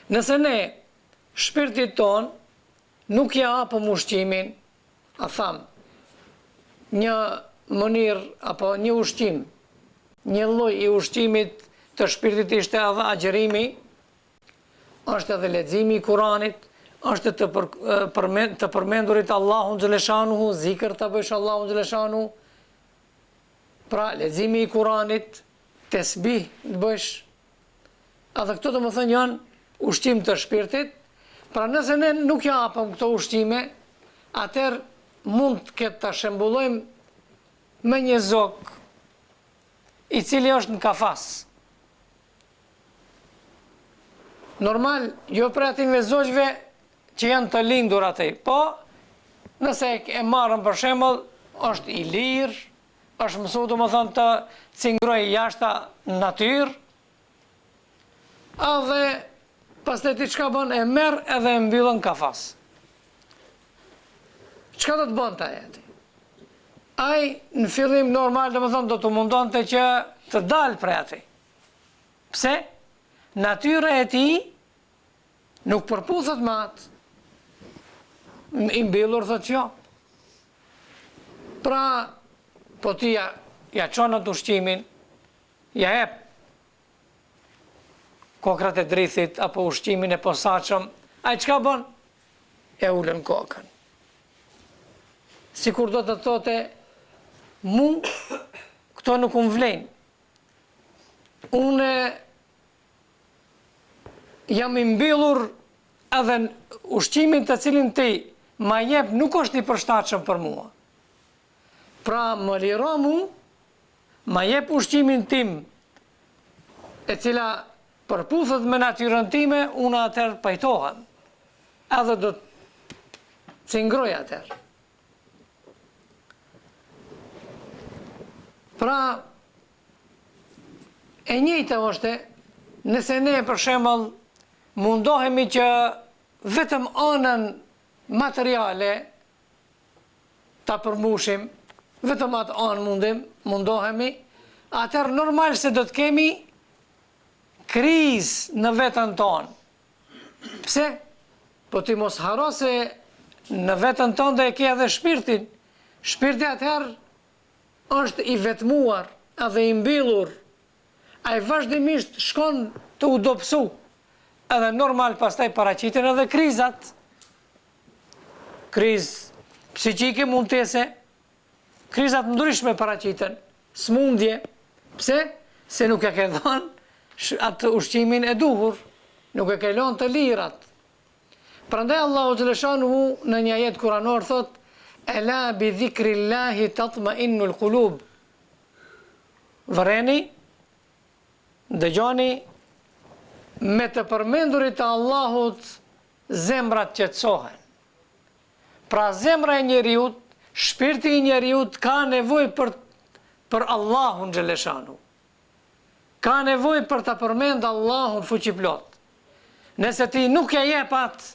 Nëse ne shpirtit ton nuk ja hapëm ushqimin, a tham, një mënyrë apo një ushqim, një lloj i ushqimit të shpirtit ishte edhe agjerimi, është edhe leximi i Kuranit, është të përmendurit Allahun xhaleshanuhu, zikër të bësh Allahun xhaleshanuhu, pra leximi i Kuranit, tesbih të bësh, edhe këto të më thënë janë ushqim të shpirtit, pra nëse ne nuk ja hapëm këto ushqime, atëherë mund të ketë të shembullojmë me një zog i cili është në kafas. Normal, jo për atinve zogjve që janë të lindur atij, po nëse e marrën për shembull, është i lirë, është mësuar domethënë të cingrojë jashta natyrë, edhe pastaj ti çka bën, e merr edhe e mbyllën kafas. Çka do të bënte ai aty? Ai në fillim normal domethënë do të mundonte që të dalë prej atij. Pse? Natyra e tij nuk përputhet me atë. I mbyllur thotë jo. Pra, po ti ja çon atë ushqimin, ja jep kokrat e drithit apo ushqimin e posaçëm, ai çka bën? E ulën kokën. Sikur do të thote, mu këto nuk më vlen. Une jam i mbyllur edhe ushqimin të cilin ti ma jep nuk është i përshtatshëm për mua. Pra më liro mu, ma jep ushqimin tim e cila përputhet me natyrën time, unë atëherë pajtohem. Edhe do të cingroj atëherë. Pra, e njëjta është, nëse ne për shembull mundohemi që vetëm anën materiale ta përmbushim, vetëm atë anë mundohemi, atëherë normal se do të kemi krizë në veten tonë. Pse? Po ti mos haro se në veten tonë do e ke edhe shpirtin. Shpirti atëherë është i vetmuar edhe i mbyllur. Ai vazhdimisht shkon të u dobësu. Edhe normal pastaj paraqiten edhe krizat. Krizë psiqike, mundtese, krizat ndryshme paraqiten, smundje. Pse? Se nuk e ke dhënë atë ushqimin e duhur, nuk e ke lënë të lirat. Prandaj Allahu xhaleshanuhu në një ajet kuranor thot: "Ela bi dhikrillahi tatma'innul qulub." Vëreni, dëgjoni, me të përmendurit të Allahut zemrat qetësohen. Pra zemra e njeriut, shpirti i njeriut ka nevojë për Allahun xhaleshanu. Ka nevojë për të përmend Allahun fuqiplot. Nëse ti nuk e jep atë,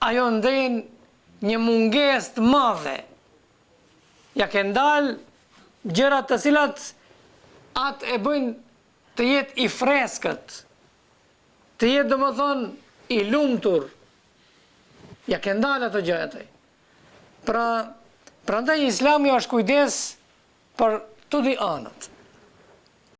ajo ndjen një mungesë të madhe. Ja ke ndal gjërat të cilat atë e bëjnë të jetë i freskët, të jetë domethënë i lumtur. Ja ke ndal ato gjërat. Prandaj Islami është kujdes për të dy anët.